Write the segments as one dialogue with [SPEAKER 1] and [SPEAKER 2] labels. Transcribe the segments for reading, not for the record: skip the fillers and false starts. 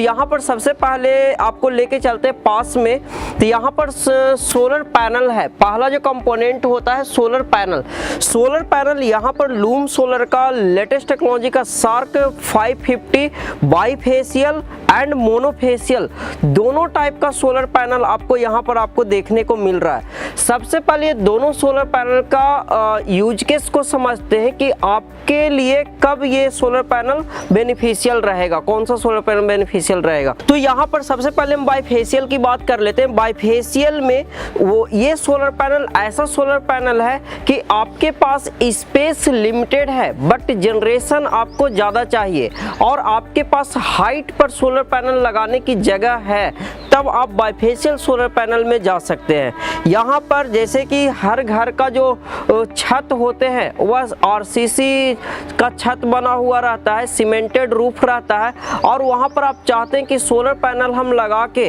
[SPEAKER 1] यहाँ पर सबसे पहले आपको लेके चलते हैं पास में। तो यहाँ पर सोलर पैनल है। पहला जो कंपोनेंट होता है सोलर पैनल। सोलर पैनल यहाँ पर लूम सोलर का लेटेस्ट टेक्नोलॉजी का शार्क 550 बाईफेशियल एंड मोनोफेशियल दोनों टाइप का सोलर पैनल आपको यहाँ पर आपको देखने को मिल रहा है। सबसे पहले ये दोनों सोलर पैनल का यूज केस को समझते हैं कि आपके लिए कब ये सोलर पैनल बेनिफिशियल रहेगा, कौन सा सोलर पैनल बेनिफिशियल रहेगा। तो यहाँ पर सबसे पहले हम बाईफेशियल की बात कर लेते हैं। बाईफेशियल में वो ये सोलर पैनल ऐसा सोलर पैनल है कि आपके पास स्पेस लिमिटेड है बट जनरेशन आपको ज़्यादा चाहिए और आपके पास हाइट पर सोलर पैनल लगाने की जगह है, तब आप बाईफेशियल सोलर पैनल में जा सकते हैं। यहाँ पर जैसे कि हर घर का जो छत होते हैं वह आरसीसी का छत बना हुआ रहता है, सीमेंटेड रूफ रहता है और वहाँ पर आप चाहते हैं कि सोलर पैनल हम लगा के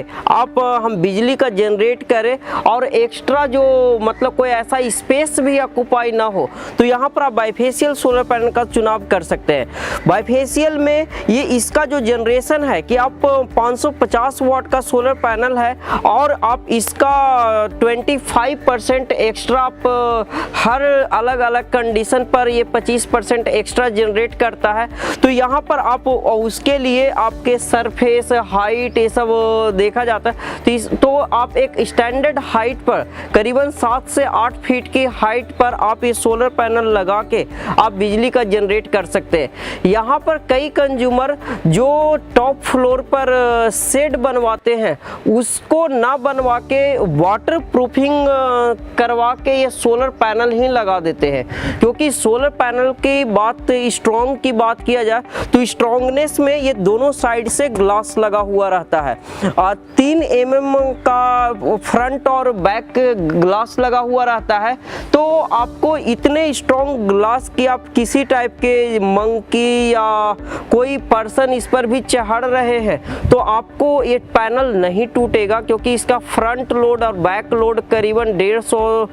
[SPEAKER 1] हम बिजली का जनरेट करें और एक्स्ट्रा जो मतलब कोई ऐसा स्पेस भी ऑक्युपाई ना हो, तो यहाँ पर आप बाईफेशियल सोलर पैनल का चुनाव कर सकते हैं। बाईफेशियल में ये इसका जो जनरेशन है कि आप 550 वाट का सोलर पैनल है और आप इसका 25% एक्स्ट्रा आप हर अलग अलग कंडीशन पर ये 25% एक्स्ट्रा जनरेट करता है। तो यहाँ पर आप उसके लिए आपके सरफेस हाइट ये सब देखा जाता है। तो आप एक स्टैंडर्ड हाइट पर करीबन 7 से 8 फीट की हाइट पर आप ये सोलर पैनल लगा के आप बिजली का जनरेट कर सकते हैं। यहाँ पर कई कंज्यूमर जो टॉप फ्लोर पर शेड बनवाते हैं उसको ना बनवा के वाटर प्रूफिंग करवा के ये सोलर पैनल ही लगा देते हैं, क्योंकि सोलर पैनल की बात स्ट्रॉन्ग की बात किया जाए तो स्ट्रॉन्गनेस में ये दोनों साइड से ग्लास लगा हुआ रहता है। 3 mm का फ्रंट और बैक ग्लास लगा हुआ रहता है। तो आपको इतने स्ट्रॉन्ग ग्लास की आप किसी टाइप के मंकी या कोई पर्सन इस पर भी चढ़ रहे हैं तो आपको ये पैनल नहीं टूटेगा, क्योंकि इसका फ्रंट लोड और बैक लोड करीबन 150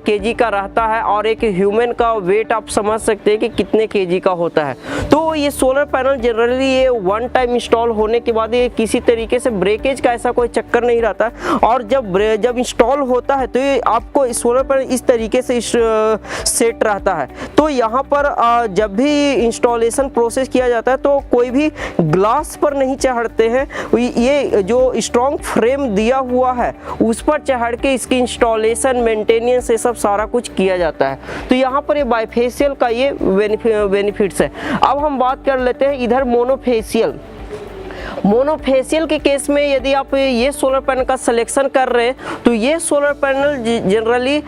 [SPEAKER 1] kg का रहता है और एक ह्यूमन का वेट आप समझ सकते हैं कि कितने kg का होता है। तो ये सोलर पैनल जनरली ये वन टाइम इंस्टॉल होने के बाद ये किसी तरीके से ब्रेकेज का ऐसा कोई चक्कर नहीं रहता और जब इंस्टॉल होता है तो ये आपको सोलर पैनल इस तरीके से सेट रहता है। तो यहाँ पर जब भी इंस्टॉलेशन प्रोसेस किया जाता है तो कोई भी ग्लास पर नहीं चढ़ते हैं, ये जो स्ट्रॉन्ग फ्रेम दिया हुआ है उस पर चढ़ के इसकी इंस्टॉलेशन मेंटेनेंस ये सब सारा कुछ किया जाता है। तो यहाँ पर ये बाईफेशियल का ये बेनिफिट्स है। अब हम बात कर लेते हैं इधर मोनोफेशियल। मोनोफेशियल के केस में यदि आप ये सोलर पैनल का सिलेक्शन कर रहे हैं तो ये solar panel generally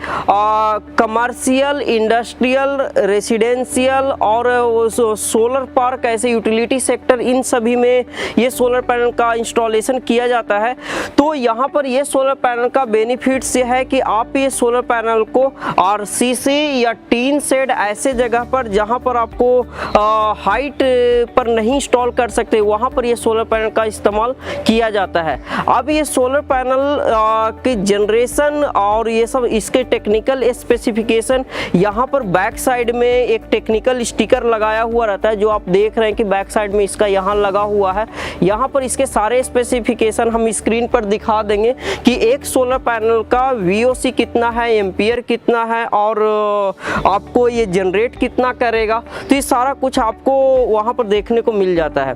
[SPEAKER 1] commercial, industrial, residential और सोलर पार्क ऐसे यूटिलिटी सेक्टर इन सभी में ये सोलर पैनल का इंस्टॉलेशन किया जाता है। तो यहाँ पर ये सोलर पैनल का बेनिफिट्स ये है कि आप ये सोलर पैनल को आरसीसी या टीन शेड ऐसे जगह पर जहाँ पर आपको हाइट पर नहीं इंस्टॉल कर सकते वहाँ पर ये सोलर पैनल का इस्तेमाल किया जाता है। अब ये सोलर पैनल की जनरेशन और ये सब इसके टेक्निकल स्पेसिफिकेशन यहाँ पर बैक साइड में एक टेक्निकल स्टिकर लगाया हुआ रहता है जो आप देख रहे हैं कि बैक साइड में इसका यहाँ लगा हुआ है। यहाँ पर इसके सारे स्पेसिफिकेशन हम स्क्रीन पर दिखा देंगे कि एक सोलर पैनल का VOC कितना है, एम्पियर कितना है और आपको ये जनरेट कितना करेगा। तो ये सारा कुछ आपको वहाँ पर देखने को मिल जाता है।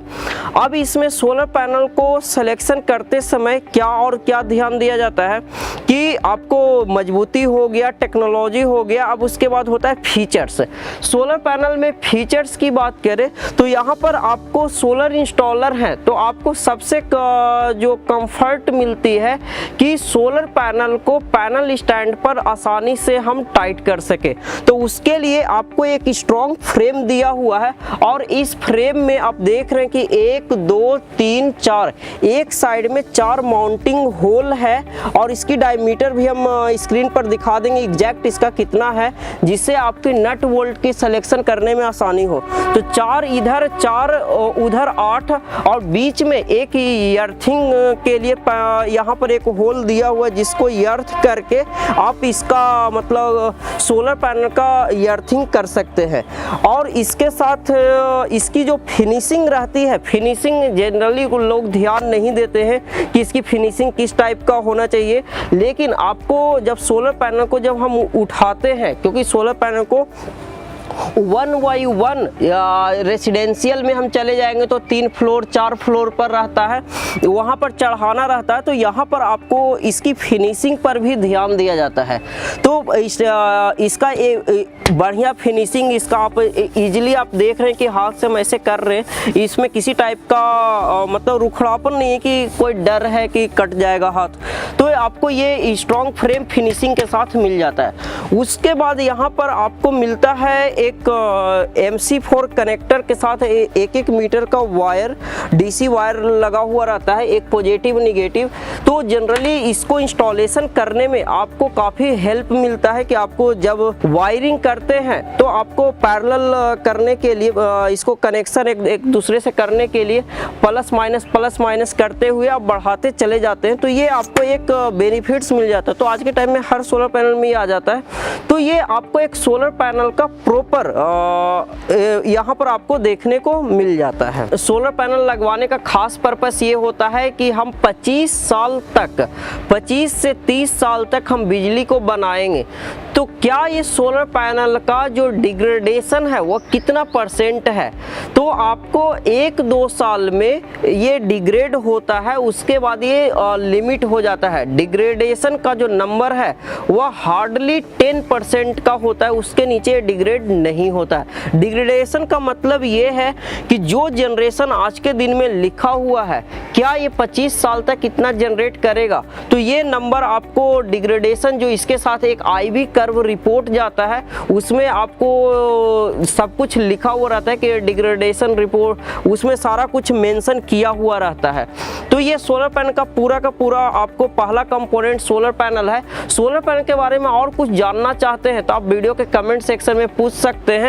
[SPEAKER 1] अब इसमें सोलर पैनल को सिलेक्शन करते समय क्या ध्यान दिया जाता है कि आपको मजबूती हो गया, टेक्नोलॉजी हो गया, अब उसके बाद होता है फीचर्स। सोलर पैनल में फीचर्स की बात करें तो यहाँ पर आपको सोलर इंस्टॉलर है तो आपको सबसे जो कंफर्ट मिलती है कि सोलर पैनल को पैनल स्टैंड पर आसानी से हम टाइट कर सके। तो उसके लिए आपको एक स्ट्रॉन्ग फ्रेम दिया हुआ है और इस फ्रेम में आप देख रहे हैं कि 1 2 3 4 एक साइड में 4 माउंटिंग होल है और इसकी डायमीटर भी हम स्क्रीन पर दिखा देंगे एग्जैक्ट इसका कितना है, जिससे आपके नट बोल्ट की सिलेक्शन करने में आसानी हो। तो 4 इधर 4 उधर 8 और बीच में एक अर्थिंग के लिए यहाँ पर एक होल दिया हुआ है जिसको अर्थ करके आप इसका मतलब सोलर पैनल का अर्थिंग कर सकते हैं। और इसके साथ इसकी जो फिनिशिंग रहती है, फिनिशिंग जनरली जनरली लोग ध्यान नहीं देते हैं कि इसकी फिनिशिंग किस टाइप का होना चाहिए। लेकिन आपको जब सोलर पैनल को जब हम उठाते हैं, क्योंकि सोलर पैनल को 1 बाई 1 रेसिडेंशियल में हम चले जाएंगे तो 3 फ्लोर 4 फ्लोर पर रहता है, वहाँ पर चढ़ाना रहता है, तो यहाँ पर आपको इसकी फिनिशिंग पर भी ध्यान दिया जाता है। तो इसका बढ़िया फिनिशिंग, इसका आप इजीली आप देख रहे हैं कि हाथ से हम ऐसे कर रहे हैं, इसमें किसी टाइप का मतलब रुखड़ापन नहीं है कि कोई डर है कि कट जाएगा हाथ। तो आपको ये स्ट्रॉन्ग फ्रेम फिनिशिंग के साथ मिल जाता है। उसके बाद यहाँ पर आपको मिलता है एक MC4 कनेक्टर के साथ 1-1 मीटर का वायर, DC वायर लगा हुआ रहता है, एक पॉजिटिव निगेटिव। तो जनरली इसको इंस्टॉलेशन करने में आपको काफ़ी हेल्प मिलता है कि आपको जब वायरिंग करते हैं तो आपको पैरेलल करने के लिए इसको कनेक्शन एक दूसरे से करने के लिए प्लस माइनस करते हुए आप बढ़ाते चले जाते हैं, तो ये आपको एक बेनिफिट्स मिल जाता है। तो आज के टाइम में हर सोलर पैनल में ये आ जाता है। तो ये आपको एक सोलर पैनल का प्रॉपर यहाँ पर आपको देखने को मिल जाता है। सोलर पैनल लगवाने का खास पर्पस ये होता है कि हम 25 साल तक, 25 से 30 साल तक हम बिजली को बनाएंगे, तो क्या ये सोलर पैनल का जो डिग्रेडेशन है वो कितना % है। तो आपको 1-2 साल में ये डिग्रेड होता है, उसके बाद ये लिमिट हो जाता है। डिग्रेडेशन का जो नंबर है वह हार्डली 10% का होता है, उसके नीचे डिग्रेड नहीं होता है। डिग्रेडेशन का मतलब ये है कि जो जनरेशन आज के दिन में लिखा हुआ है, क्या ये 25 साल तक कितना जनरेट करेगा। तो ये नंबर आपको डिग्रेडेशन, जो इसके साथ एक IV कर्व रिपोर्ट जाता है, उसमें आपको सब कुछ लिखा हुआ रहता है कि डिग्रेडेशन रिपोर्ट, उसमें सारा कुछ मेंशन किया हुआ रहता है। तो ये सोलर पैनल का पूरा आपको पहला कंपोनेंट सोलर पैनल है। सोलर पैनल के बारे में और कुछ जानना चाहते हैं तो आप वीडियो के कमेंट सेक्शन में पूछ सकते हैं,